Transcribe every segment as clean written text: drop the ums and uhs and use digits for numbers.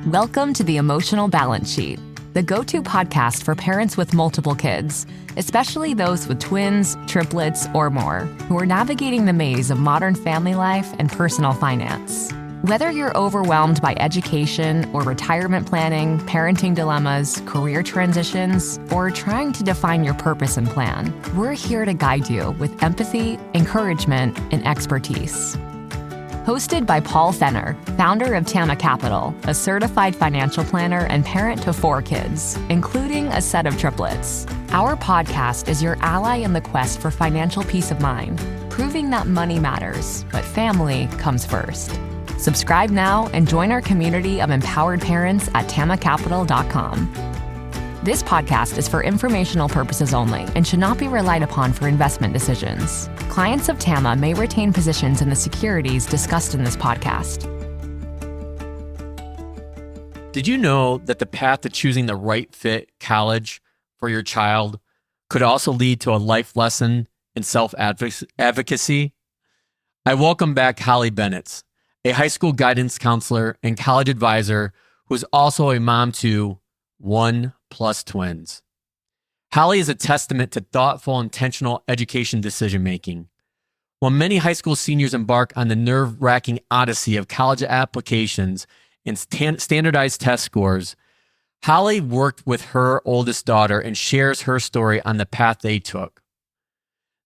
Welcome to the Emotional Balance Sheet, the go-to podcast for parents with multiple kids, especially those with twins, triplets, or more, who are navigating the maze of modern family life and personal finance. Whether you're overwhelmed by education or retirement planning, parenting dilemmas, career transitions, or trying to define your purpose and plan, we're here to guide you with empathy, encouragement, and expertise. Hosted by Paul Fenner, founder of Tama Capital, a certified financial planner and parent to 4 kids, including a set of triplets. Our podcast is your ally in the quest for financial peace of mind, proving that money matters, but family comes first. Subscribe now and join our community of empowered parents at tamacapital.com. This podcast is for informational purposes only and should not be relied upon for investment decisions. Clients of Tama may retain positions in the securities discussed in this podcast. Did you know that the path to choosing the right fit college for your child could also lead to a life lesson in self-advocacy? I welcome back Holly Bennetts, a high school guidance counselor and college advisor who is also a mom to 1+ twins. Holly is a testament to thoughtful, intentional education decision-making. While many high school seniors embark on the nerve-wracking odyssey of college applications and standardized test scores, Holly worked with her oldest daughter and shares her story on the path they took.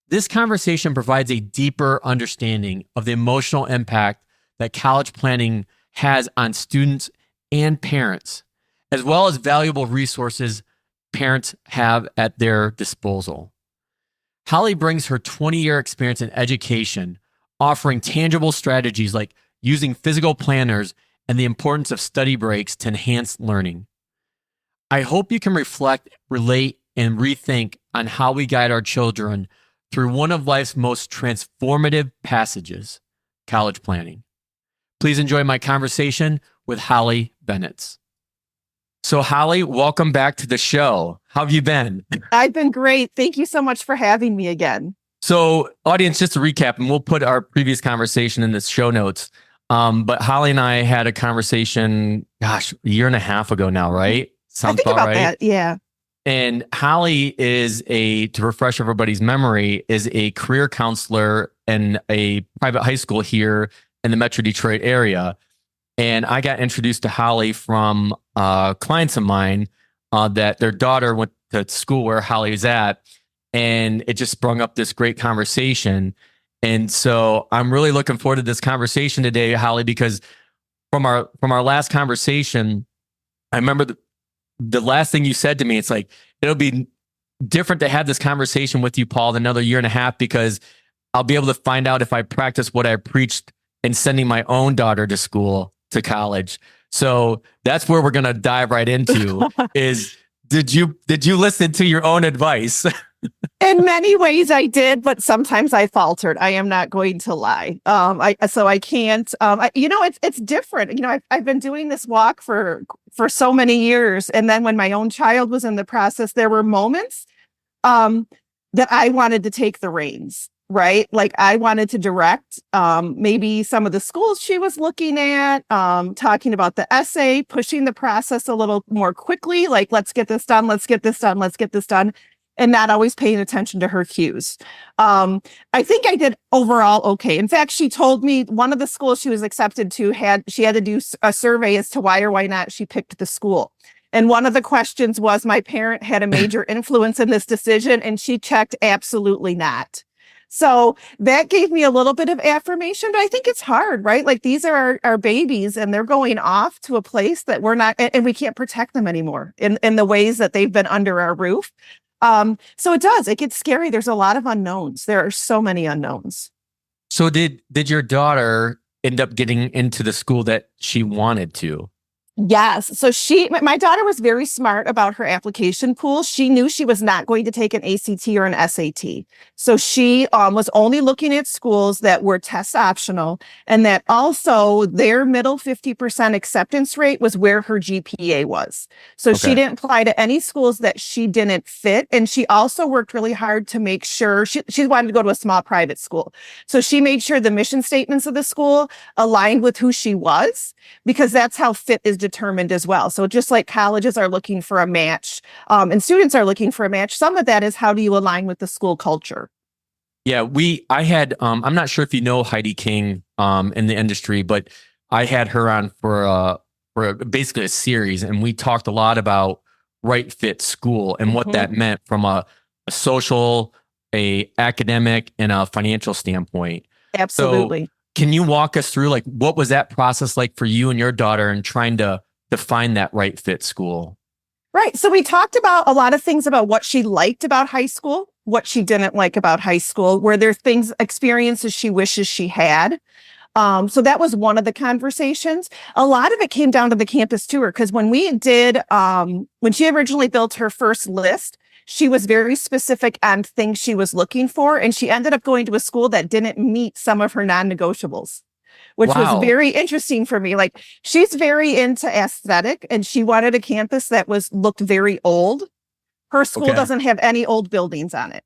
This conversation provides a deeper understanding of the emotional impact that college planning has on students and parents, as well as valuable resources parents have at their disposal. Holly brings her 20-year experience in education, offering tangible strategies like using physical planners and the importance of study breaks to enhance learning. I hope you can reflect, relate, and rethink on how we guide our children through one of life's most transformative passages, college planning. Please enjoy my conversation with Holly Bennetts. So Holly, welcome back to the show. How have you been? I've been great. Thank you so much for having me again. So audience, just to recap, and we'll put our previous conversation in the show notes. But Holly and I had a conversation, a year and a half ago now, right? Sounds about right. That, yeah. And Holly is to refresh everybody's memory, is a career counselor in a private high school here in the Metro Detroit area. And I got introduced to Holly from clients of mine that their daughter went to school where Holly is at. And it just sprung up this great conversation. And so I'm really looking forward to this conversation today, Holly, because from our last conversation, I remember the last thing you said to me, it's like, it'll be different to have this conversation with you, Paul, in another year and a half, because I'll be able to find out if I practice what I preached in sending my own daughter to school, to college. So that's where we're going to dive right into is, did you listen to your own advice? In many ways I did, but sometimes I faltered. I am not going to lie. I can't, it's different. I've been doing this walk for so many years. And then when my own child was in the process, there were moments that I wanted to take the reins, right? Like I wanted to direct maybe some of the schools she was looking at, talking about the essay, pushing the process a little more quickly, like, let's get this done, let's get this done, let's get this done. And not always paying attention to her cues. I think I did overall okay. In fact, she told me one of the schools she was accepted to had to do a survey as to why or why not she picked the school. And one of the questions was, my parent had a major influence in this decision, and she checked absolutely not. So that gave me a little bit of affirmation, but I think it's hard, right? Like these are our babies and they're going off to a place that we're not, and we can't protect them anymore in the ways that they've been under our roof. So it gets scary. There's a lot of unknowns. There are so many unknowns. So did your daughter end up getting into the school that she wanted to? Yes. So my daughter was very smart about her application pool. She knew she was not going to take an ACT or an SAT. So she was only looking at schools that were test optional, and that also their middle 50% acceptance rate was where her GPA was. So She didn't apply to any schools that she didn't fit. And she also worked really hard to make sure she wanted to go to a small private school. So she made sure the mission statements of the school aligned with who she was, because that's how fit is determined as well. So just like colleges are looking for a match, and students are looking for a match, some of that is how do you align with the school culture? Yeah, I had, I'm not sure if you know Heidi King in the industry, but I had her on for basically a series, and we talked a lot about right fit school and what that meant from a social, a academic, and a financial standpoint. Absolutely. So can you walk us through, like, what was that process like for you and your daughter in trying to find that right fit school? Right. So we talked about a lot of things about what she liked about high school, what she didn't like about high school, were there things, experiences she wishes she had. So that was one of the conversations. A lot of it came down to the campus tour, because when we did, when she originally built her first list, she was very specific on things she was looking for, and she ended up going to a school that didn't meet some of her non-negotiables, which was very interesting for me. Like, she's very into aesthetic, and she wanted a campus that looked very old. Her school doesn't have any old buildings on it.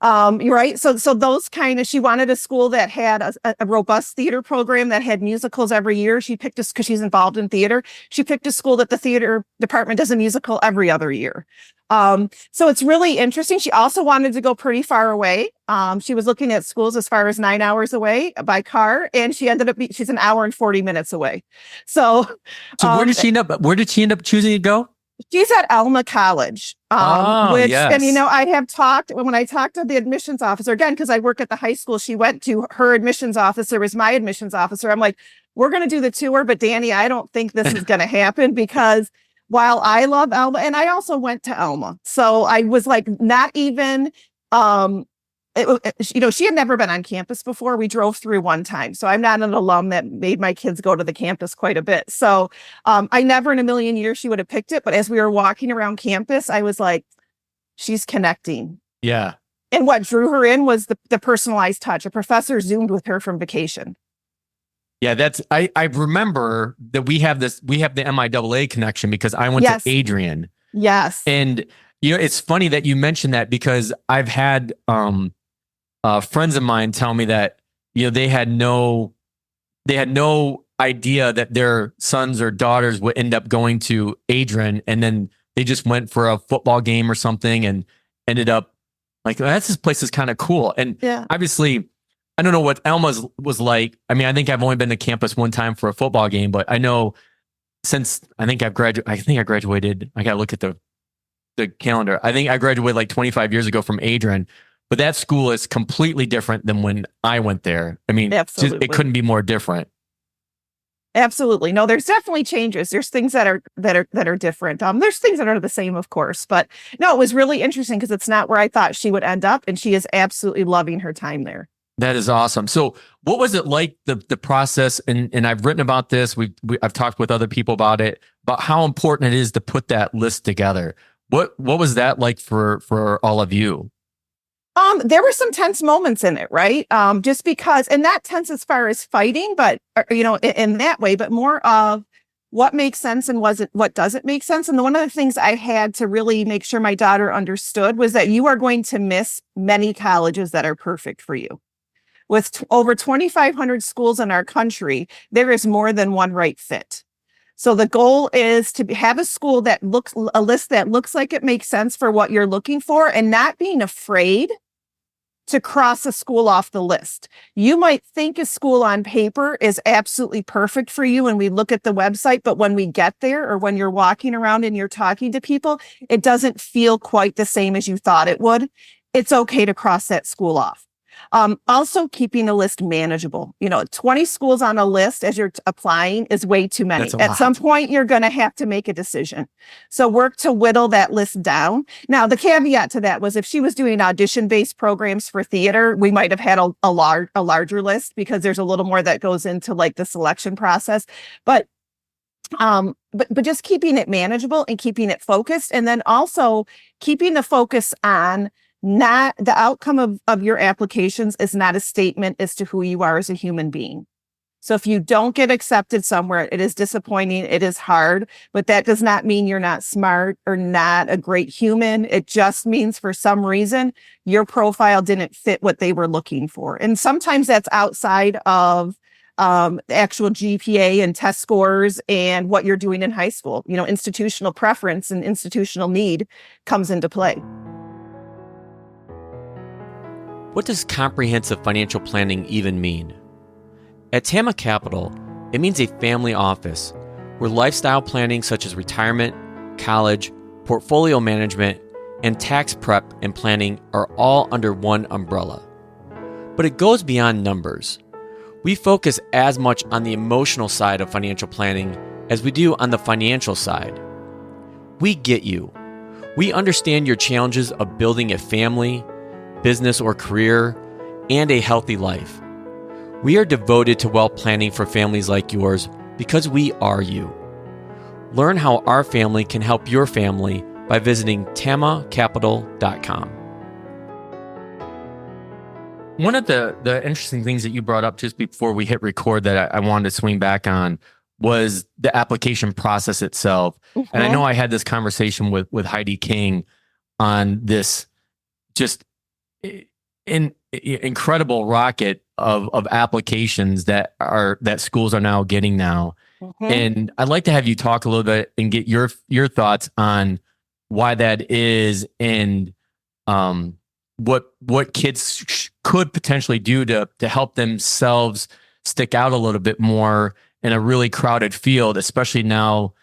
Right. So those kind of, she wanted a school that had a robust theater program that had musicals every year. She picked us because she's involved in theater. She picked a school that the theater department does a musical every other year. So it's really interesting. She also wanted to go pretty far away. She was looking at schools as far as 9 hours away by car, and she ended up, she's an hour and 40 minutes away. So where did she end up choosing to go? She's at Alma College, yes. And, I have talked, when I talked to the admissions officer, again, because I work at the high school she went to, her admissions officer was my admissions officer. I'm like, we're going to do the tour, but Danny, I don't think this is going to happen, because while I love Alma, and I also went to Alma, so I was like, not even, she had never been on campus before. We drove through one time. So I'm not an alum that made my kids go to the campus quite a bit. So I never in a million years she would have picked it. But as we were walking around campus, I was like, she's connecting. Yeah. And what drew her in was the personalized touch. A professor Zoomed with her from vacation. Yeah, I remember that we have the MIAA connection because I went to Adrian. Yes. And it's funny that you mentioned that, because I've had friends of mine tell me that they had no idea that their sons or daughters would end up going to Adrian, and then they just went for a football game or something and ended up like, oh, this place is kind of cool. And obviously, I don't know what Alma's was like. I mean, I think I've only been to campus one time for a football game, but I know since I think I graduated. I got to look at the calendar. I think I graduated like 25 years ago from Adrian. But that school is completely different than when I went there. I mean, it couldn't be more different. Absolutely. No, there's definitely changes. There's things that are different. There's things that are the same, of course. But no, it was really interesting because it's not where I thought she would end up, and she is absolutely loving her time there. That is awesome. So, what was it like the process? And I've written about this. I've talked with other people about it, about how important it is to put that list together. What was that like for all of you? There were some tense moments in it, right? Just because, and not tense as far as fighting, but, in that way, but more of what makes sense and what doesn't make sense. And one of the things I had to really make sure my daughter understood was that you are going to miss many colleges that are perfect for you. With over 2,500 schools in our country, there is more than one right fit. So the goal is to have a list that looks like it makes sense for what you're looking for, and not being afraid to cross a school off the list. You might think a school on paper is absolutely perfect for you when we look at the website, but when we get there, or when you're walking around and you're talking to people, it doesn't feel quite the same as you thought it would. It's okay to cross that school off. Also keeping a list manageable. 20 schools on a list as you're applying is way too many. At some point, you're going to have to make a decision. So work to whittle that list down. Now, the caveat to that was if she was doing audition-based programs for theater, we might have had a larger list, because there's a little more that goes into like the selection process. But just keeping it manageable and keeping it focused, and then also keeping the focus on not the outcome of your applications is not a statement as to who you are as a human being. So if you don't get accepted somewhere, it is disappointing. It is hard, but that does not mean you're not smart or not a great human. It just means for some reason, your profile didn't fit what they were looking for. And sometimes that's outside of actual GPA and test scores and what you're doing in high school. Institutional preference and institutional need comes into play. What does comprehensive financial planning even mean? At Tama Capital, it means a family office where lifestyle planning such as retirement, college, portfolio management, and tax prep and planning are all under one umbrella. But it goes beyond numbers. We focus as much on the emotional side of financial planning as we do on the financial side. We get you. We understand your challenges of building a family, business or career, and a healthy life. We are devoted to wealth planning for families like yours because we are you. Learn how our family can help your family by visiting tamacapital.com. One of the interesting things that you brought up just before we hit record that I wanted to swing back on was the application process itself. Mm-hmm. And I know I had this conversation with Heidi King on this just incredible rocket of applications that schools are now getting now. Mm-hmm. And I'd like to have you talk a little bit and get your thoughts on why that is and what kids could potentially do to help themselves stick out a little bit more in a really crowded field, especially now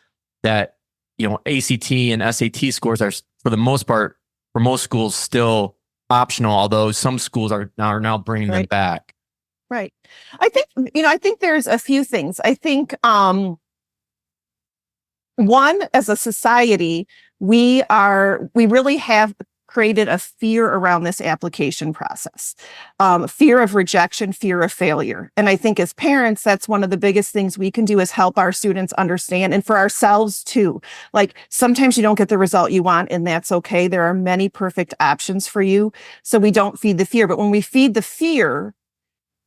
that ACT and SAT scores are, for the most part, for most schools, still optional, although some schools are now bringing them back. Right. I think there's a few things. I think one, as a society, we really have created a fear around this application process, fear of rejection, fear of failure. And I think as parents, that's one of the biggest things we can do is help our students understand, and for ourselves too. Like, sometimes you don't get the result you want, and that's okay. There are many perfect options for you. So we don't feed the fear. But when we feed the fear,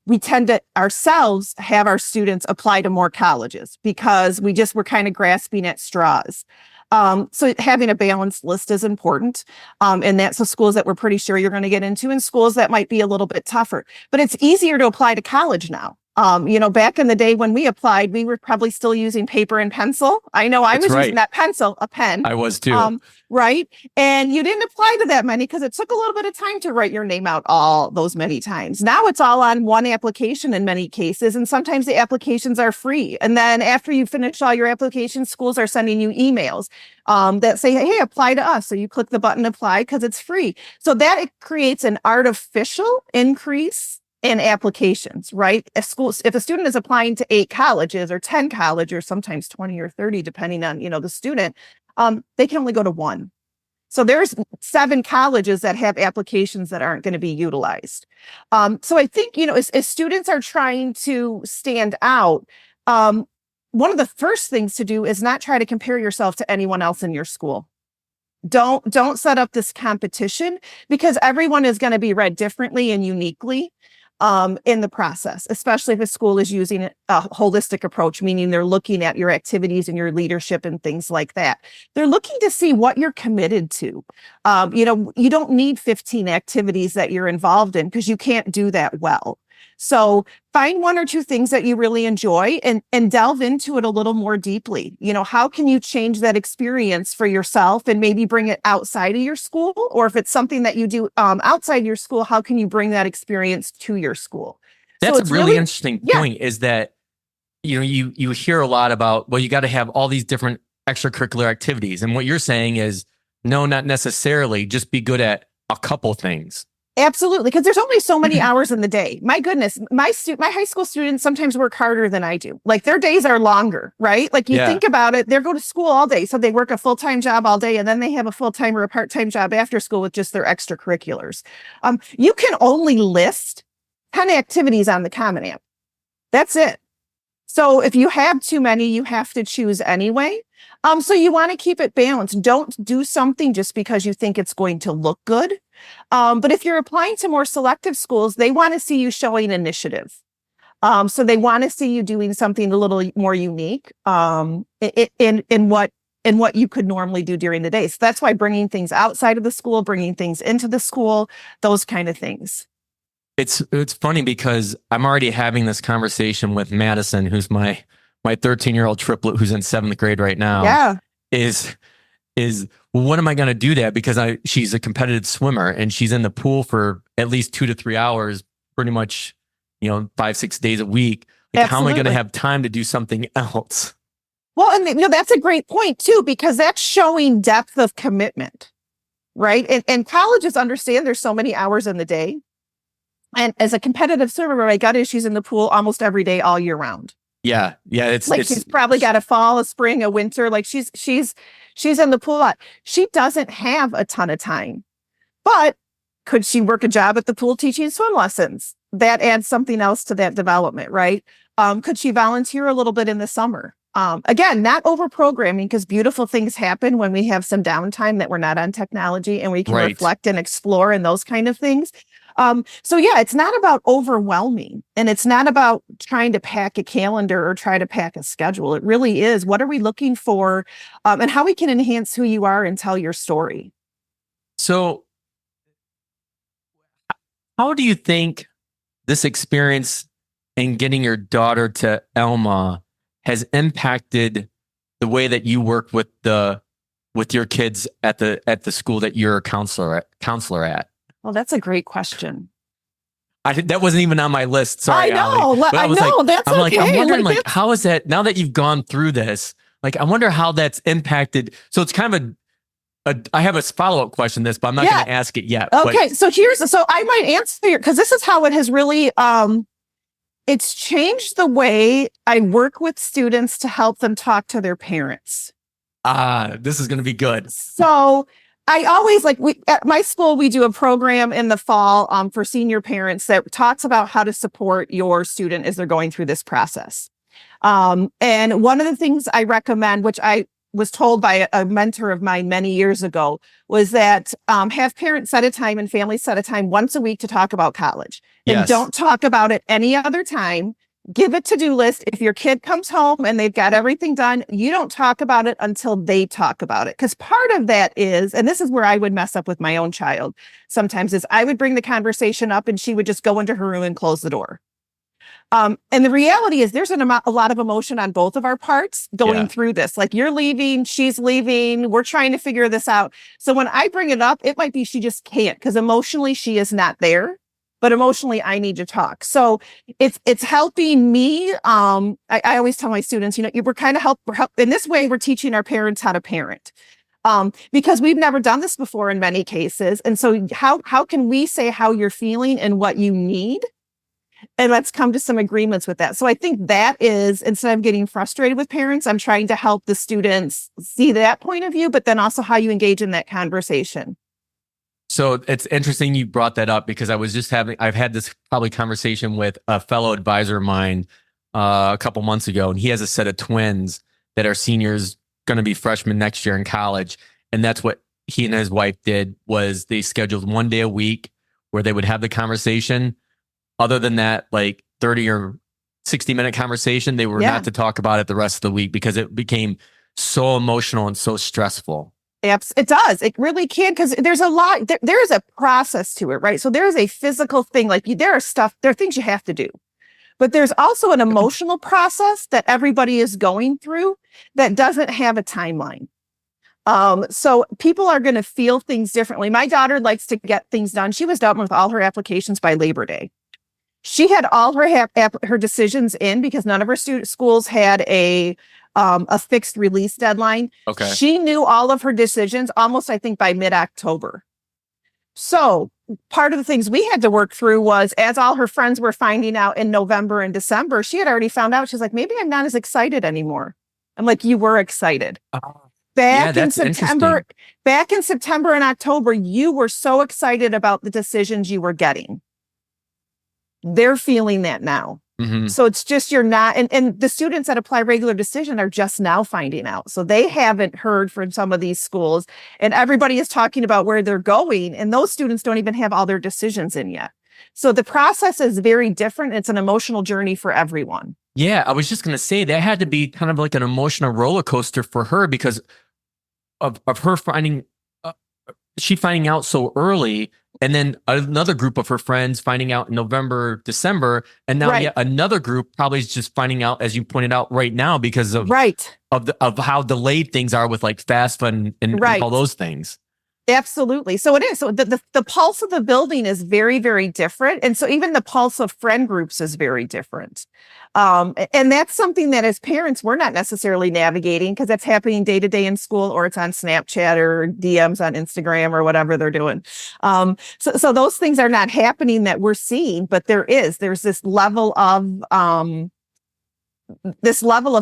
we tend to ourselves have our students apply to more colleges because we're kind of grasping at straws. So having a balanced list is important. And that's the schools that we're pretty sure you're going to get into, and schools that might be a little bit tougher. But it's easier to apply to college now. Back in the day when we applied, we were probably still using paper and pencil. I know I was using that pencil, a pen. I was too. Right. And you didn't apply to that many because it took a little bit of time to write your name out all those many times. Now it's all on one application in many cases. And sometimes the applications are free. And then after you finish all your applications, schools are sending you emails that say, hey, apply to us. So you click the button apply because it's free. So that it creates an artificial increase in applications, right? If a student is applying to 8 colleges or 10 colleges, or sometimes 20 or 30, depending on, the student, they can only go to 1. So there's 7 colleges that have applications that aren't going to be utilized. So I think, as students are trying to stand out, one of the first things to do is not try to compare yourself to anyone else in your school. Don't set up this competition, because everyone is going to be read differently and uniquely in the process, especially if a school is using a holistic approach, meaning they're looking at your activities and your leadership and things like that. They're looking to see what you're committed to. You don't need 15 activities that you're involved in, because you can't do that well. So find 1 or 2 things that you really enjoy and delve into it a little more deeply. How can you change that experience for yourself and maybe bring it outside of your school? Or if it's something that you do outside your school, how can you bring that experience to your school? That's a really interesting point, is that, you hear a lot about, well, you got to have all these different extracurricular activities. And what you're saying is, no, not necessarily. Just be good at a couple things. Absolutely, because there's only so many hours in the day. My goodness, my high school students sometimes work harder than I do. Like, their days are longer, right? Like, you think about it, they go to school all day. So they work a full-time job all day, and then they have a full-time or a part-time job after school with just their extracurriculars. You can only list 10 activities on the Common App. That's it. So if you have too many, you have to choose anyway. So you want to keep it balanced. Don't do something just because you think it's going to look good. But if you're applying to more selective schools, they want to see you showing initiative. So they want to see you doing something a little more unique in what you could normally do during the day. So that's why bringing things outside of the school, bringing things into the school, those kind of things. It's funny because I'm already having this conversation with Madison, who's my 13-year-old triplet who's in 7th grade right now. Yeah. Is well, what am I going to do that? Because she's a competitive swimmer and she's in the pool for at least 2 to 3 hours, pretty much, 5-6 days a week. Like, how am I going to have time to do something else? Well, and that's a great point too, because that's showing depth of commitment, right? And colleges understand there's so many hours in the day. And as a competitive swimmer, I got issues in the pool almost every day, all year round. Yeah. It's like she's probably got a fall, a spring, a winter. Like she's in the pool a lot. She doesn't have a ton of time, but could she work a job at the pool teaching swim lessons? That adds something else to that development, right? Could she volunteer a little bit in the summer? Again, not over programming, because beautiful things happen when we have some downtime that we're not on technology and we can reflect and explore and those kind of things. So yeah, it's not about overwhelming, and it's not about trying to pack a calendar or try to pack a schedule. It really is, what are we looking for, and how we can enhance who you are and tell your story. So how do you think this experience in getting your daughter to Elma has impacted the way that you work with your kids at the school that you're a counselor at? Well, that's a great question. That wasn't even on my list. Sorry, I know. That's okay. I'm wondering, how is that, now that you've gone through this, I wonder how that's impacted. So it's kind of I have a follow-up question to this, but I'm not going to ask it yet. Okay. So I might answer here, because this is how it has really, it's changed the way I work with students to help them talk to their parents. This is going to be good. So I always at my school, we do a program in the fall for senior parents that talks about how to support your student as they're going through this process. And one of the things I recommend, which I was told by a mentor of mine many years ago, was that have parents set a time and families set a time once a week to talk about college. And don't talk about it any other time. Give a to-do list. If your kid comes home and they've got everything done, you don't talk about it until they talk about it. Because part of that is, and this is where I would mess up with my own child sometimes, is I would bring the conversation up and she would just go into her room and close the door. And the reality is there's a lot of emotion on both of our parts going through this. Like, you're leaving, she's leaving, we're trying to figure this out. So when I bring it up, it might be she just can't, because emotionally she is not there. But emotionally, I need to talk. So it's helping me. I always tell my students, we're kind of help in this way. We're teaching our parents how to parent, because we've never done this before in many cases. And so how can we say how you're feeling and what you need? And let's come to some agreements with that. So I think that is, instead of getting frustrated with parents, I'm trying to help the students see that point of view, but then also how you engage in that conversation. So it's interesting you brought that up, because I've had this probably conversation with a fellow advisor of mine a couple months ago, and he has a set of twins that are seniors, going to be freshmen next year in college. And that's what he and his wife did, was they scheduled one day a week where they would have the conversation. Other than that, 30 or 60-minute conversation, they were not to talk about it the rest of the week, because it became so emotional and so stressful. It does. It really can, because there's a lot. There is a process to it, right? So there is a physical thing. There are things you have to do, but there's also an emotional process that everybody is going through that doesn't have a timeline. So people are going to feel things differently. My daughter likes to get things done. She was done with all her applications by Labor Day. She had all her decisions in, because none of her schools had a fixed release deadline. Okay. She knew all of her decisions almost, I think, by mid-October. So part of the things we had to work through was, as all her friends were finding out in November and December, she had already found out. She's like, maybe I'm not as excited anymore. I'm like, you were excited. Back in September and October, you were so excited about the decisions you were getting. They're feeling that now. Mm-hmm. So it's just, you're not, and the students that apply regular decision are just now finding out. So they haven't heard from some of these schools, and everybody is talking about where they're going, and those students don't even have all their decisions in yet. So the process is very different. It's an emotional journey for everyone. Yeah, I was just going to say that had to be kind of like an emotional roller coaster for her, because of her finding out so early, and then another group of her friends finding out in November, December, and now Right. yet another group probably is just finding out, as you pointed out, right now because of Right. of how delayed things are with like FAFSA and Right. all those things. Absolutely. So it is. So the pulse of the building is very, very different. And so even the pulse of friend groups is very different. And that's something that as parents, we're not necessarily navigating because that's happening day to day in school, or it's on Snapchat or DMs on Instagram or whatever they're doing. So those things are not happening that we're seeing, but there's this level of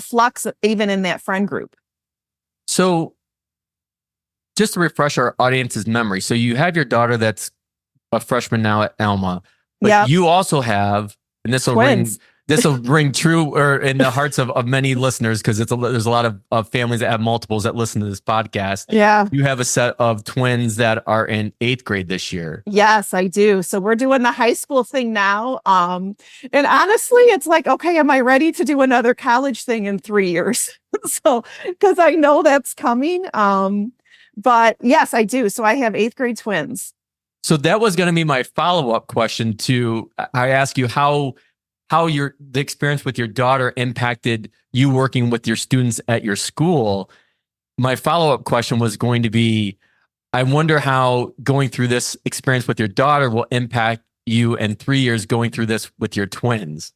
flux even in that friend group. So just to refresh our audience's memory. So you have your daughter that's a freshman now at Alma, but you also have, and this will ring true or in the hearts of many listeners, because there's a lot of families that have multiples that listen to this podcast. Yeah. You have a set of twins that are in 8th grade this year. Yes, I do. So we're doing the high school thing now. And honestly, it's like, okay, am I ready to do another college thing in 3 years? So, because I know that's coming. But yes, I do. So I have 8th grade twins. So that was going to be my follow-up question to, I ask you how the experience with your daughter impacted you working with your students at your school. My follow-up question was going to be, I wonder how going through this experience with your daughter will impact you in 3 years going through this with your twins.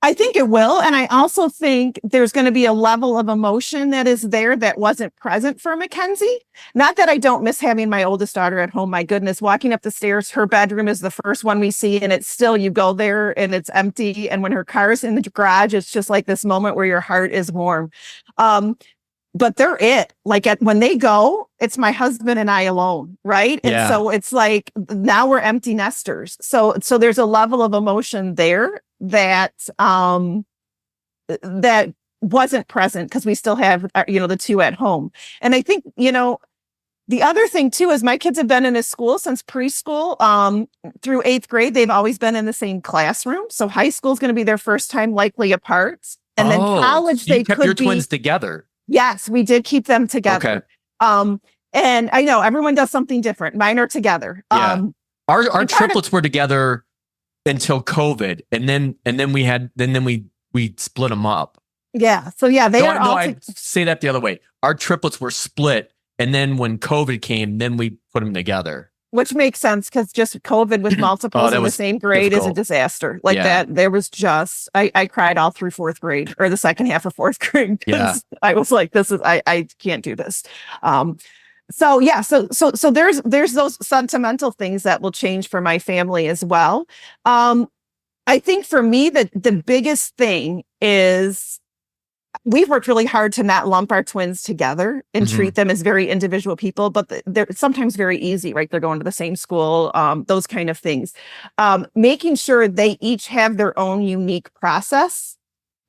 I think it will. And I also think there's going to be a level of emotion that is there that wasn't present for Mackenzie. Not that I don't miss having my oldest daughter at home. My goodness, walking up the stairs, her bedroom is the first one we see. And it's still, you go there and it's empty. And when her car's in the garage, it's just like this moment where your heart is warm. But they're it. Like when they go, it's my husband and I alone, right? And so it's like now we're empty nesters. So there's a level of emotion there that that wasn't present because we still have the two at home. And I think the other thing too is my kids have been in a school since preschool through 8th grade. They've always been in the same classroom. So high school is going to be their first time likely apart, and then college so you kept your twins together. Yes, we did keep them together. Okay. And I know everyone does something different. Mine are together. Yeah. Our triplets were together until COVID, and then we split them up. Yeah. So yeah, they are all. I say that the other way. Our triplets were split, and then when COVID came, then we put them together. Which makes sense because just COVID with multiples in the same grade is a disaster. Like that, there was just I cried all through 4th grade or the second half of 4th grade because I was like, I can't do this. So there's those sentimental things that will change for my family as well. I think for me the biggest thing is we've worked really hard to not lump our twins together and treat them as very individual people, but they're sometimes very easy, right? They're going to the same school, those kind of things. Making sure they each have their own unique process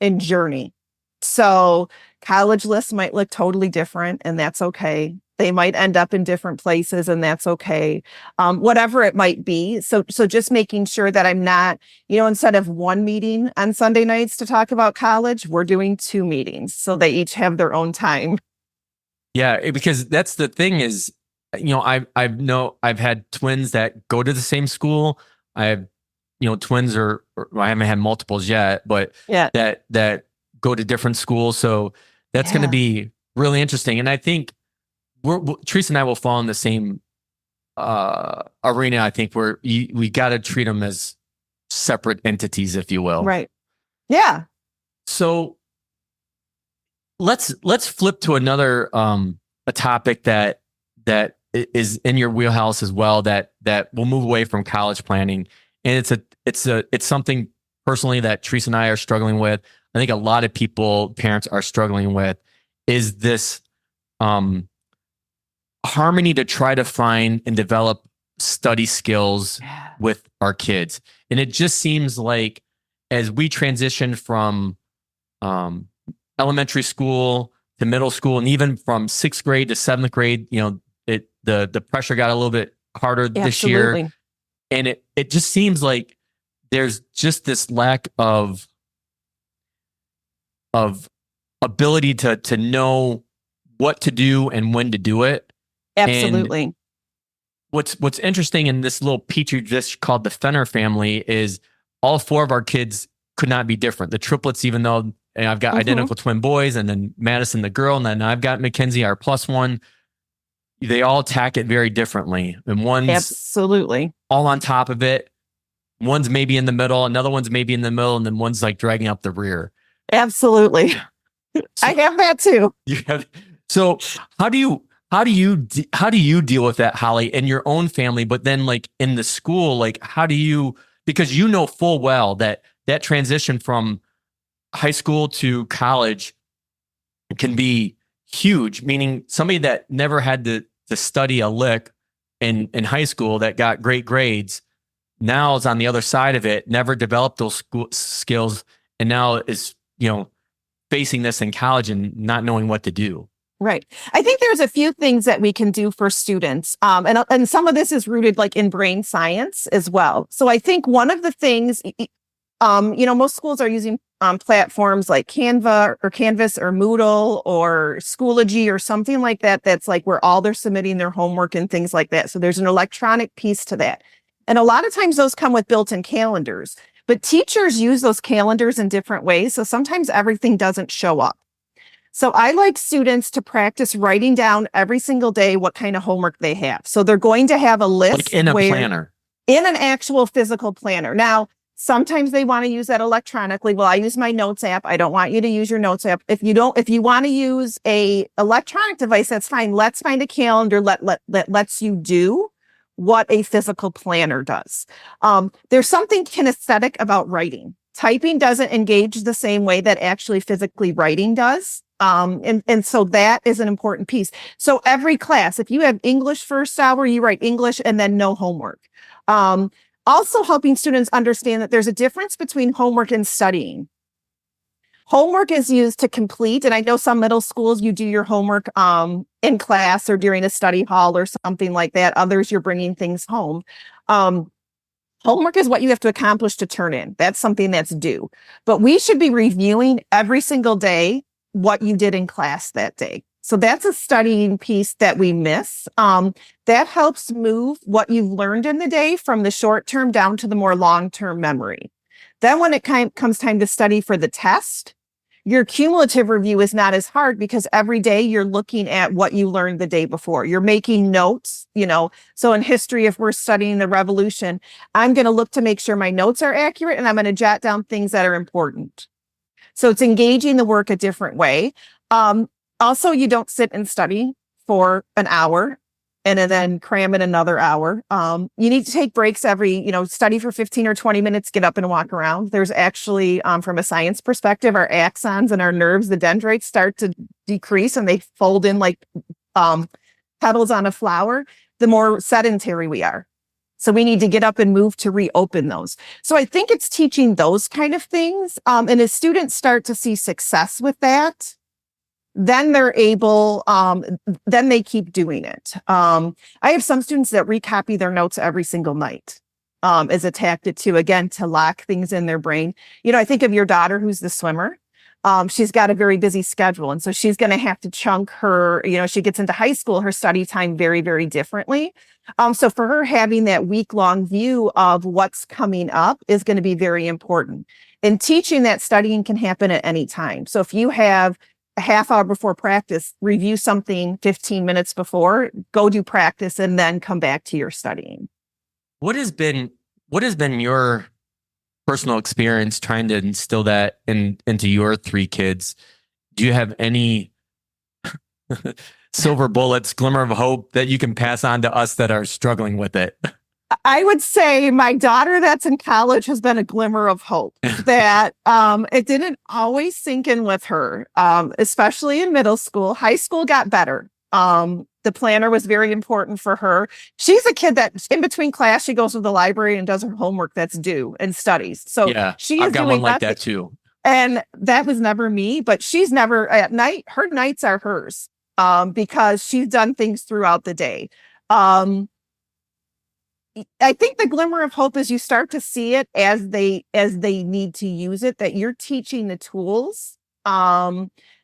and journey. So college lists might look totally different, and that's okay. They might end up in different places, and that's okay. Whatever it might be. So just making sure that I'm not, instead of one meeting on Sunday nights to talk about college, we're doing 2 meetings so they each have their own time. Yeah, because that's the thing is, I've had twins that go to the same school. I have, twins or I haven't had multiples yet, but that go to different schools. So that's going to be really interesting. And I think Teresa and I will fall in the same arena. I think where we got to treat them as separate entities, if you will. Right. Yeah. So let's flip to another a topic that is in your wheelhouse as well. That will move away from college planning, and it's something personally that Teresa and I are struggling with. I think a lot of parents are struggling with, is this harmony to try to find and develop study skills with our kids. And it just seems like as we transition from elementary school to middle school, and even from 6th grade to 7th grade, the pressure got a little bit harder this year. And it just seems like there's just this lack of ability to know what to do and when to do it. Absolutely. And what's interesting in this little petri dish called the Fenner family is all four of our kids could not be different. The triplets, even though I've got identical twin boys, and then Madison the girl, and then I've got Mackenzie, our plus one. They all attack it very differently, and one's Absolutely all on top of it. One's maybe in the middle, another one's maybe in the middle, and then one's like dragging up the rear. Absolutely. So, I have that too. So how do you deal with that, Holly, in your own family, but then like in the school, like how do you, because you know full well that transition from high school to college can be huge, meaning somebody that never had to study a lick in high school that got great grades now is on the other side of it, never developed those skills, and now is, facing this in college and not knowing what to do. Right. I think there's a few things that we can do for students. And some of this is rooted like in brain science as well. So I think one of the things, most schools are using platforms like Canva or Canvas or Moodle or Schoology or something like that. That's like where all they're submitting their homework and things like that. So there's an electronic piece to that. And a lot of times those come with built-in calendars, but teachers use those calendars in different ways. So sometimes everything doesn't show up. So I like students to practice writing down every single day what kind of homework they have. So they're going to have a list like in a planner, in an actual physical planner. Now, sometimes they want to use that electronically. Well, I use my notes app. I don't want you to use your notes app. If you want to use a electronic device, that's fine. Let's find a calendar that lets you do what a physical planner does. There's something kinesthetic about writing. Typing doesn't engage the same way that actually physically writing does. And so that is an important piece. So every class, if you have English first hour, you write English and then no homework. Also helping students understand that there's a difference between homework and studying. Homework is used to complete, and I know some middle schools, you do your homework in class or during a study hall or something like that. Others, you're bringing things home. Homework is what you have to accomplish to turn in. That's something that's due. But we should be reviewing every single day what you did in class that day. So that's a studying piece that we miss. That helps move what you've learned in the day from the short term down to the more long-term memory. Then when it comes time to study for the test, your cumulative review is not as hard because every day you're looking at what you learned the day before. You're making notes, So in history, if we're studying the revolution, I'm going to look to make sure my notes are accurate and I'm going to jot down things that are important. So it's engaging the work a different way. Also, you don't sit and study for an hour and then cram in another hour. You need to take breaks study for 15 or 20 minutes, get up and walk around. There's actually, from a science perspective, our axons and our nerves, the dendrites start to decrease and they fold in like petals on a flower, the more sedentary we are. So we need to get up and move to reopen those. So I think it's teaching those kind of things. And as students start to see success with that, then they're able, then they keep doing it. I have some students that recopy their notes every single night as a tactic to lock things in their brain. I think of your daughter who's the swimmer. She's got a very busy schedule. And so she's going to have to chunk her, she gets into high school, her study time very, very differently. So for her, having that week-long view of what's coming up is going to be very important. And teaching that studying can happen at any time. So if you have a half hour before practice, review something 15 minutes before, go do practice, and then come back to your studying. What has been your personal experience trying to instill that into your three kids? Do you have any silver bullets, glimmer of hope that you can pass on to us that are struggling with it? I would say my daughter that's in college has been a glimmer of hope that it didn't always sink in with her, especially in middle school. High school got better. The planner was very important for her. She's a kid that in between class, she goes to the library and does her homework that's due and studies. So yeah, she I've got one like that too. And that was never me, but she's never at night. Her nights are hers because she's done things throughout the day. I think the glimmer of hope is you start to see it as they need to use it, that you're teaching the tools.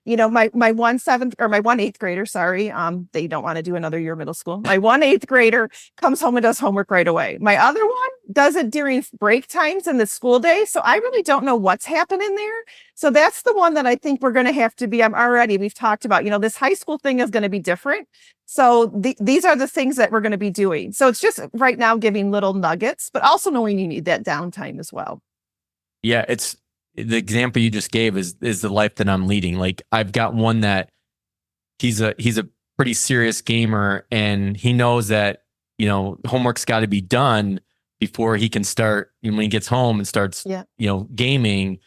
my one eighth grader, sorry, they don't want to do another year of middle school. My one eighth grader comes home and does homework right away. My other one does it during break times in the school day. So I really don't know what's happening there. So that's the one that I think we're going to have to be, we've talked about, this high school thing is going to be different. So these are the things that we're going to be doing. So it's just right now giving little nuggets, but also knowing you need that downtime as well. Yeah, it's the example you just gave is the life that I'm leading. Like I've got one that he's a pretty serious gamer, and he knows that, homework's got to be done before he can start, when he gets home and starts, gaming.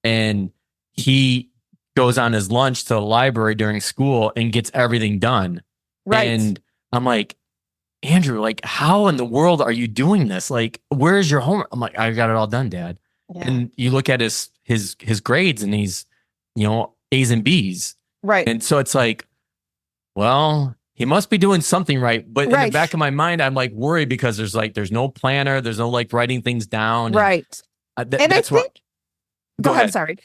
And he goes on his lunch to the library during school and gets everything done. Right. And I'm like, Andrew, like, how in the world are you doing this? Like, where's your homework? I'm like, I got it all done, Dad. Yeah. And you look at his grades, and he's, A's and B's. Right. And so it's like, well, he must be doing something right. But in the back of my mind, I'm like worried because there's no planner. There's no like writing things down. Right. And I think, go ahead. Sorry.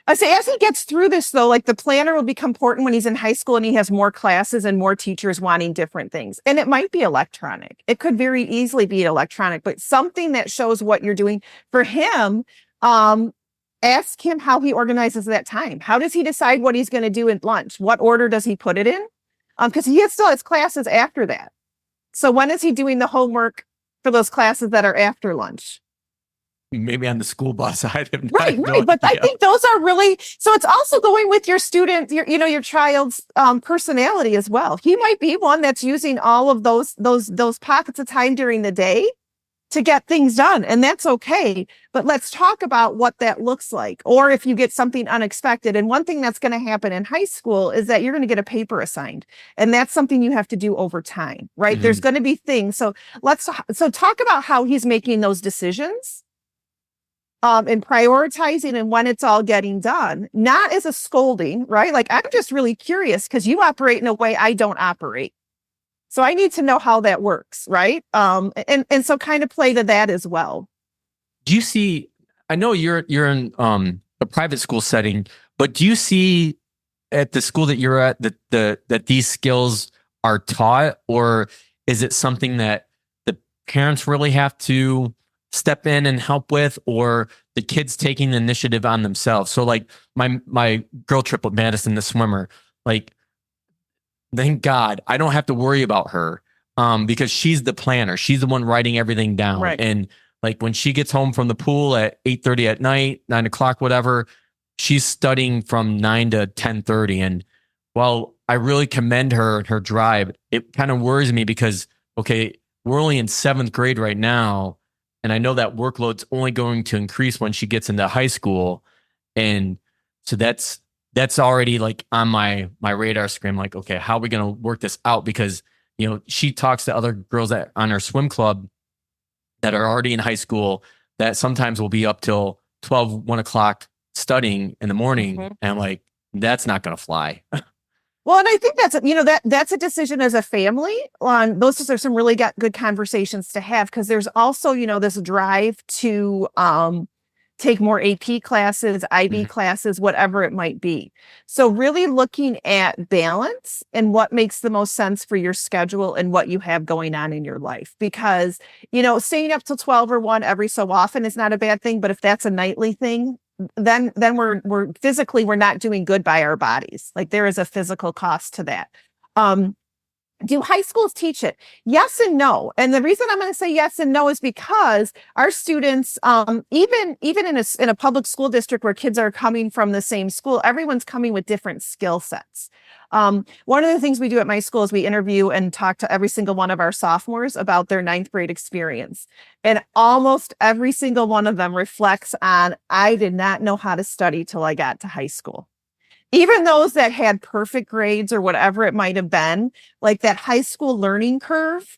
I say, as he gets through this, though, like the planner will become important when he's in high school and he has more classes and more teachers wanting different things. And it might be electronic. It could very easily be electronic, but something that shows what you're doing for him. Ask him how he organizes that time. How does he decide what he's going to do at lunch? What order does he put it in? Because he still has classes after that. So when is he doing the homework for those classes that are after lunch? Maybe on the school bus. Right. But I think those are really, so it's also going with your student, your child's personality as well. He might be one that's using all of those pockets of time during the day to get things done. And that's okay. But let's talk about what that looks like. Or if you get something unexpected. And one thing that's going to happen in high school is that you're going to get a paper assigned. And that's something you have to do over time, right? Mm-hmm. There's going to be things. So talk about how he's making those decisions. And prioritizing and when it's all getting done, not as a scolding, right? Like, I'm just really curious because you operate in a way I don't operate. So I need to know how that works, right? And so kind of play to that as well. Do you see, I know you're in a private school setting, but do you see at the school that you're at that these skills are taught, or is it something that the parents really have to step in and help with, or the kids taking the initiative on themselves? So like my girl triplet, Madison, the swimmer, like, thank God I don't have to worry about her because she's the planner. She's the one writing everything down. Right. And like when she gets home from the pool at 8:30 at night, 9 o'clock, whatever, she's studying from 9 to 10:30. And while I really commend her and her drive, it kind of worries me because, okay, we're only in 7th grade right now. And I know that workload's only going to increase when she gets into high school. And so that's already like on my radar screen. Like, okay, how are we going to work this out? Because, she talks to other girls that on her swim club that are already in high school that sometimes will be up till 12, 1 o'clock studying in the morning. Mm-hmm. And I'm like, that's not going to fly. Well, and I think that's a decision as a family. Those are some really good conversations to have, because there's also, this drive to take more AP classes, IB mm-hmm. classes, whatever it might be. So really looking at balance and what makes the most sense for your schedule and what you have going on in your life. Because, staying up till 12 or 1 every so often is not a bad thing. But if that's a nightly thing, then we're physically, we're not doing good by our bodies. Like, there is a physical cost to that. Do high schools teach it? Yes and no. And the reason I'm going to say yes and no is because our students, even in a public school district where kids are coming from the same school, everyone's coming with different skill sets. One of the things we do at my school is we interview and talk to every single one of our sophomores about their 9th grade experience. And almost every single one of them reflects on, I did not know how to study till I got to high school. Even those that had perfect grades or whatever it might have been, like that high school learning curve,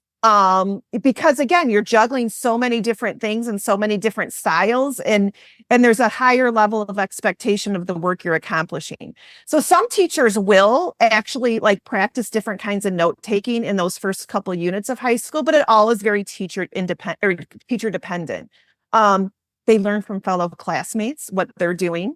because again, you're juggling so many different things and so many different styles, and there's a higher level of expectation of the work you're accomplishing. So some teachers will actually like practice different kinds of note taking in those first couple of units of high school, but it all is very teacher dependent. They learn from fellow classmates what they're doing.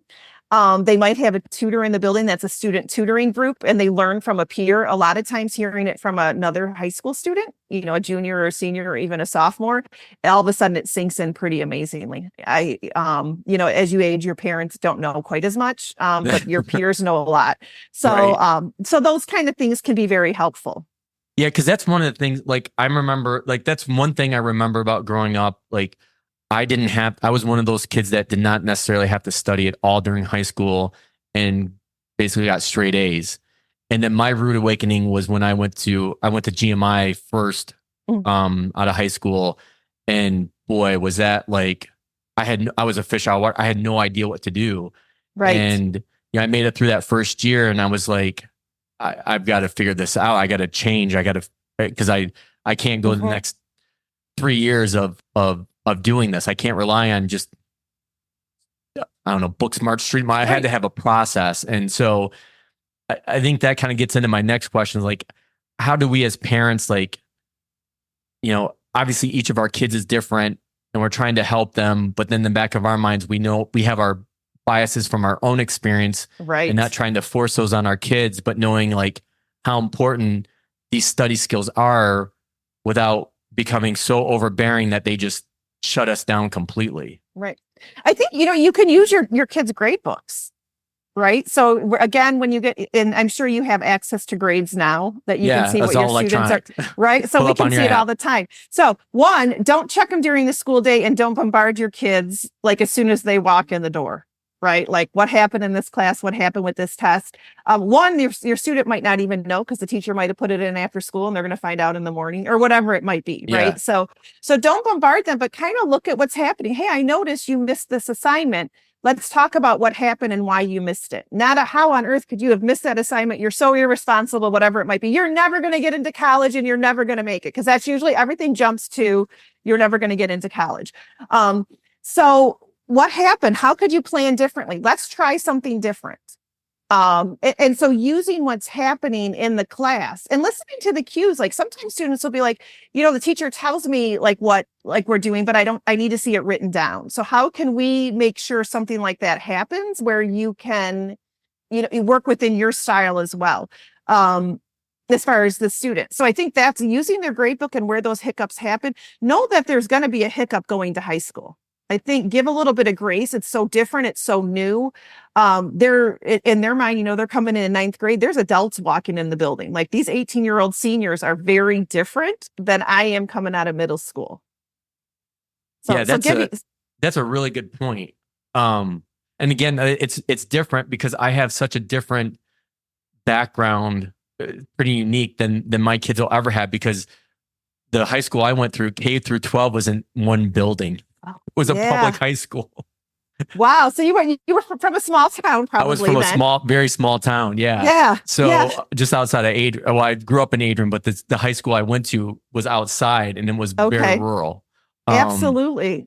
They might have a tutor in the building that's a student tutoring group, and they learn from a peer. A lot of times hearing it from another high school student, a junior or a senior or even a sophomore, all of a sudden it sinks in pretty amazingly. As you age, your parents don't know quite as much, but your peers know a lot. So, Right. So those kind of things can be very helpful. Yeah, because that's one of the things, like, I remember, like, that's one thing I remember about growing up. Like, I was one of those kids that did not necessarily have to study at all during high school and basically got straight A's. And then my rude awakening was when I went to GMI first, out of high school. And boy, was that like, I was a fish out of water. I had no idea what to do. Right. And I made it through that first year and I was like, I've got to figure this out. I got to change. Because I can't go the next 3 years of doing this. I can't rely on just, I don't know, book smart street. I had to have a process. And so I think that kind of gets into my next question. Like, how do we as parents, like, obviously each of our kids is different and we're trying to help them, but then in the back of our minds, we know we have our biases from our own experience, right? And not trying to force those on our kids, but knowing like how important these study skills are without becoming so overbearing that they just shut us down completely. Right. I think, you can use your kids' grade books, right? So again, when you get in, I'm sure you have access to grades now that you can see what your students are, right? So we can see it all the time. So one, don't check them during the school day and don't bombard your kids like as soon as they walk in the door, right? Like what happened in this class, what happened with this test. One, your student might not even know because the teacher might have put it in after school and they're going to find out in the morning or whatever it might be, right? So don't bombard them, but kind of look at what's happening. Hey, I noticed you missed this assignment. Let's talk about what happened and why you missed it. Not how on earth could you have missed that assignment? You're so irresponsible, whatever it might be. You're never going to get into college and you're never going to make it, because that's usually everything jumps to you're never going to get into college. So what happened? How could you plan differently? Let's try something different. And so using what's happening in the class and listening to the cues, like sometimes students will be like, the teacher tells me like what we're doing, but I need to see it written down. So how can we make sure something like that happens where you can, you work within your style as well, as far as the student. So I think that's using their grade book and where those hiccups happen. Know that there's going to be a hiccup going to high school. I think give a little bit of grace. It's so different. It's so new. They're in their mind, they're coming in ninth grade. There's adults walking in the building. Like these 18-year-old seniors are very different than I am coming out of middle school. So, that's a really good point. And again, it's different because I have such a different background, pretty unique than my kids will ever have, because the high school I went through, K through 12, was in one building. It was a public high school. Wow. So you were from a small town, probably. I was from a very small town. Yeah. Yeah. So just outside of Adrian. Well, I grew up in Adrian, but the high school I went to was outside and it was very rural. Absolutely.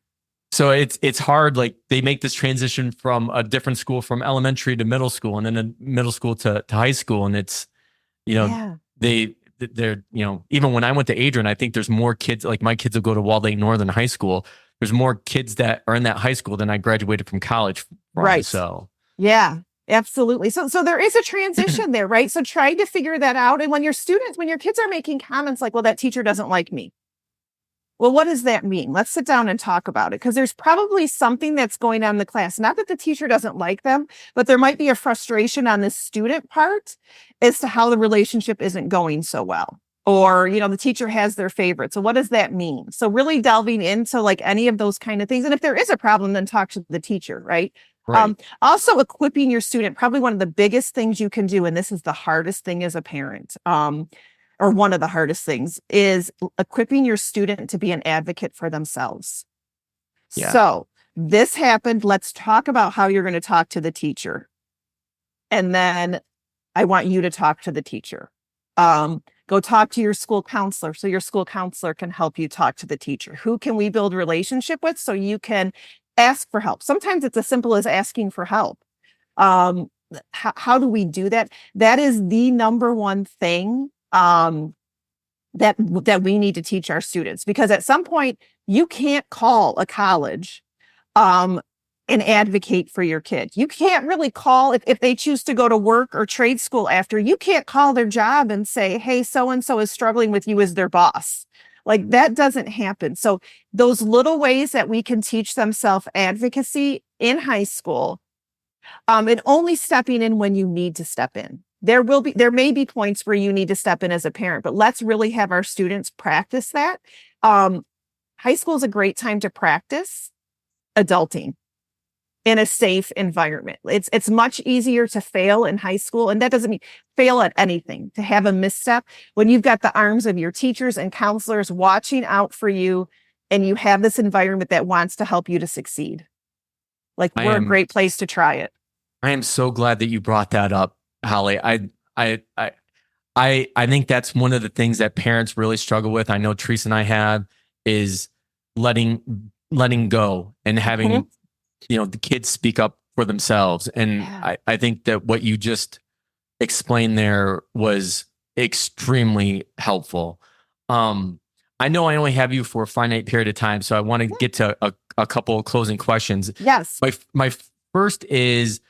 So it's hard. Like they make this transition from a different school, from elementary to middle school, and then a middle school to high school. And it's, they're, even when I went to Adrian, I think there's more kids, like my kids will go to Wall Lake Northern High School. There's more kids that are in that high school than I graduated from college from. Right. So yeah, absolutely. So there is a transition there, right? So try to figure that out. And when your kids are making comments like, well, that teacher doesn't like me. Well, what does that mean? Let's sit down and talk about it, because there's probably something that's going on in the class. Not that the teacher doesn't like them, but there might be a frustration on the student part as to how the relationship isn't going so well. Or, the teacher has their favorite. So what does that mean? So really delving into like any of those kind of things. And if there is a problem, then talk to the teacher, right? Also equipping your student, probably one of the biggest things you can do, and this is the hardest thing as a parent, or one of the hardest things, is equipping your student to be an advocate for themselves. Yeah. So this happened. Let's talk about how you're going to talk to the teacher. And then I want you to talk to the teacher. Go talk to your school counselor so your school counselor can help you talk to the teacher. Who can we build a relationship with so you can ask for help? Sometimes it's as simple as asking for help. How do we do that? That is the number one thing that we need to teach our students, because at some point you can't call a college and advocate for your kid. You can't really call if they choose to go to work or trade school after, you can't call their job and say, hey, so-and-so is struggling with you as their boss. Like that doesn't happen. So those little ways that we can teach them self-advocacy in high school, and only stepping in when you need to step in. There may be points where you need to step in as a parent, but let's really have our students practice that. High school is a great time to practice adulting in a safe environment. It's much easier to fail in high school, and that doesn't mean fail at anything, to have a misstep, when you've got the arms of your teachers and counselors watching out for you, and you have this environment that wants to help you to succeed. Like we're a great place to try it. I am so glad that you brought that up, Holly. I think that's one of the things that parents really struggle with. I know Teresa and I have, is letting go and having the kids speak up for themselves. And I think that what you just explained there was extremely helpful. I know I only have you for a finite period of time, so I want to get to a couple of closing questions. Yes. My first is,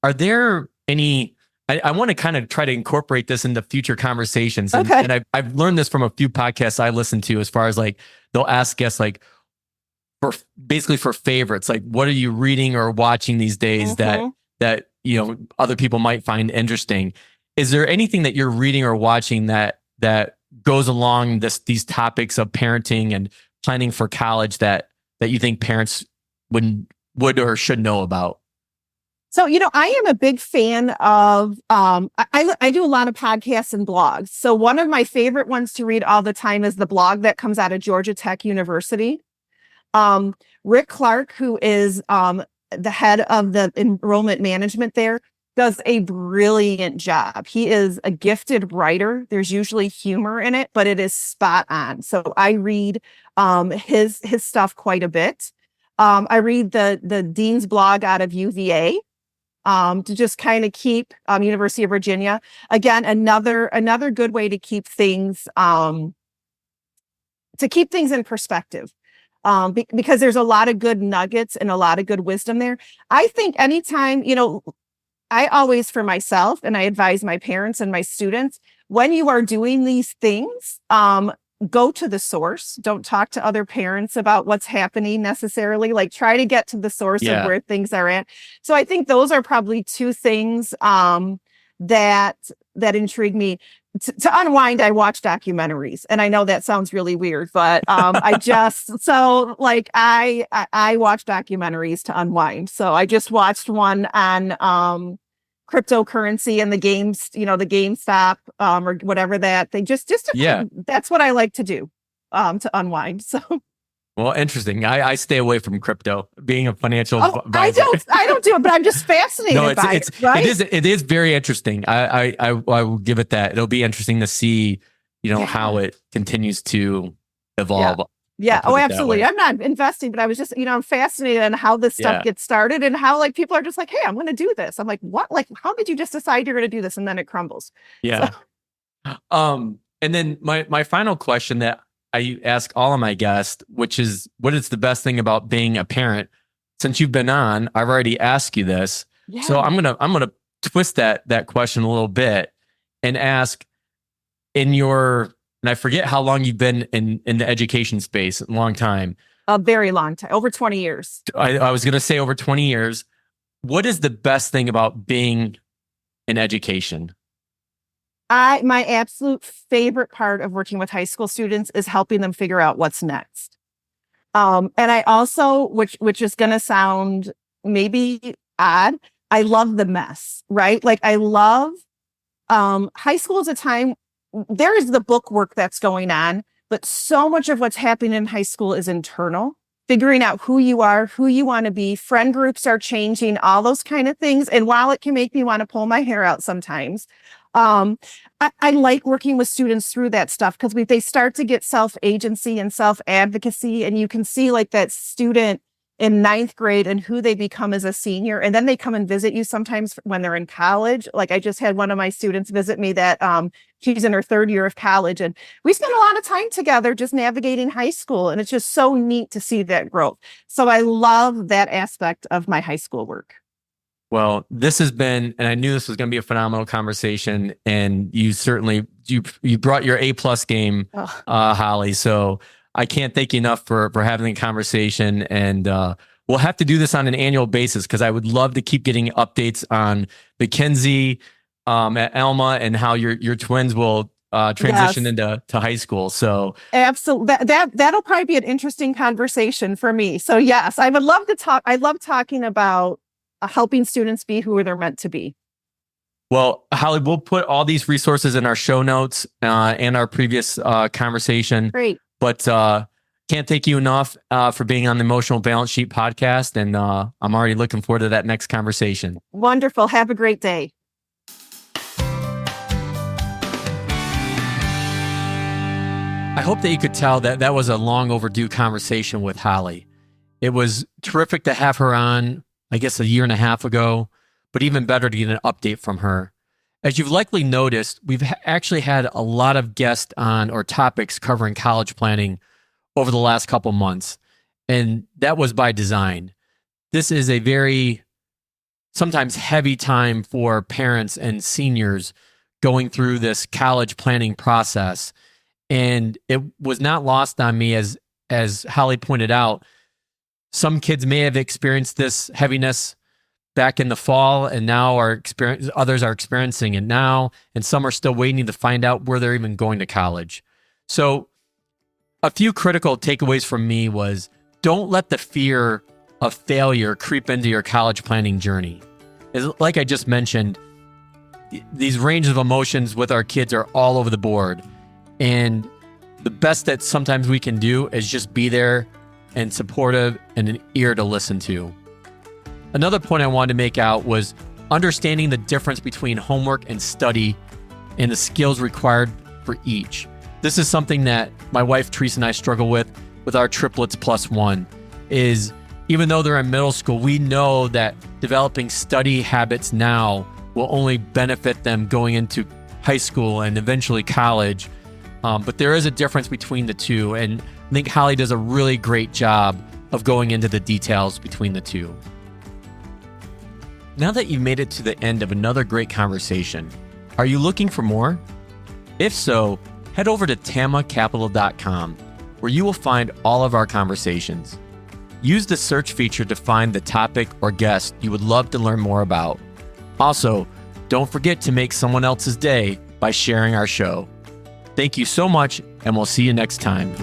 are there any, I want to kind of try to incorporate this into future conversations. And, okay. and I've learned this from a few podcasts I listen to, as far as like, they'll ask guests like, for favorites, like what are you reading or watching these days that other people might find interesting? Is there anything that you're reading or watching that goes along these topics of parenting and planning for college that you think parents would or should know about? So, I am a big fan of, I do a lot of podcasts and blogs. So one of my favorite ones to read all the time is the blog that comes out of Georgia Tech University. Rick Clark, who is the head of the enrollment management there, does a brilliant job. He is a gifted writer. There's usually humor in it, but it is spot on. So I read his stuff quite a bit. I read the dean's blog out of UVA. To just kind of keep University of Virginia. Again, another good way to keep things in perspective. Because there's a lot of good nuggets and a lot of good wisdom there. I think anytime, I always, for myself, and I advise my parents and my students, when you are doing these things, go to the source. Don't talk to other parents about what's happening necessarily. Like try to get to the source of where things are at. So I think those are probably two things that intrigue me. To unwind, I watch documentaries, and I know that sounds really weird, but I watch documentaries to unwind. So I just watched one on cryptocurrency and the games, the GameStop or whatever that they just that's what I like to do to unwind. So. Well, interesting. I stay away from crypto, being a financial advisor. I don't do it, but I'm just fascinated by it. Right? It is very interesting. I will give it that. It'll be interesting to see, how it continues to evolve. Yeah. Oh, absolutely. I'm not investing, but I was just, I'm fascinated in how this stuff gets started and how like people are just like, hey, I'm going to do this. I'm like, what? Like, how did you just decide you're going to do this? And then it crumbles. Yeah. So. And then my final question that I ask all of my guests, which is, what is the best thing about being a parent? Since you've been on, I've already asked you this. Yeah. So I'm gonna twist that question a little bit and ask, and I forget how long you've been in the education space, a long time. A very long time, over 20 years. I was gonna say over 20 years. What is the best thing about being in education? My absolute favorite part of working with high school students is helping them figure out what's next. And I also, which is going to sound maybe odd, I love the mess, right? Like I love, high school is a time, there is the book work that's going on, but so much of what's happening in high school is internal, figuring out who you are, who you want to be. Friend groups are changing, all those kind of things. And while it can make me want to pull my hair out sometimes, I like working with students through that stuff because they start to get self-agency and self-advocacy, and you can see like that student in ninth grade and who they become as a senior. And then they come and visit you sometimes when they're in college. Like I just had one of my students visit me that she's in her third year of college, and we spent a lot of time together just navigating high school. And it's just so neat to see that growth. So I love that aspect of my high school work. Well, this has been, and I knew this was going to be a phenomenal conversation, and you certainly, you brought your A+ game, Holly. So I can't thank you enough for having the conversation, and we'll have to do this on an annual basis because I would love to keep getting updates on Mackenzie, at Alma, and how your twins will transition into high school. So absolutely, that'll probably be an interesting conversation for me. So yes, I would love to talk. I love talking about helping students be who they're meant to be. Well, Holly, we'll put all these resources in our show notes and our previous conversation. Great. But can't thank you enough for being on the Emotional Balance Sheet podcast. And I'm already looking forward to that next conversation. Wonderful. Have a great day. I hope that you could tell that was a long overdue conversation with Holly. It was terrific to have her on, I guess, a year and a half ago, but even better to get an update from her. As you've likely noticed, we've actually had a lot of guests on or topics covering college planning over the last couple months, and that was by design. This is a very sometimes heavy time for parents and seniors going through this college planning process, and it was not lost on me, as Holly pointed out. Some kids may have experienced this heaviness back in the fall, and now others are experiencing it now, and some are still waiting to find out where they're even going to college. So a few critical takeaways from me was, don't let the fear of failure creep into your college planning journey. Like I just mentioned, these ranges of emotions with our kids are all over the board, and the best that sometimes we can do is just be there and supportive and an ear to listen to. Another point I wanted to make out was understanding the difference between homework and study and the skills required for each. This is something that my wife Teresa and I struggle with our triplets +1, is even though they're in middle school, we know that developing study habits now will only benefit them going into high school and eventually college. But there is a difference between the two, and I think Holly does a really great job of going into the details between the two. Now that you've made it to the end of another great conversation, are you looking for more? If so, head over to tamacapital.com, where you will find all of our conversations. Use the search feature to find the topic or guest you would love to learn more about. Also, don't forget to make someone else's day by sharing our show. Thank you so much, and we'll see you next time.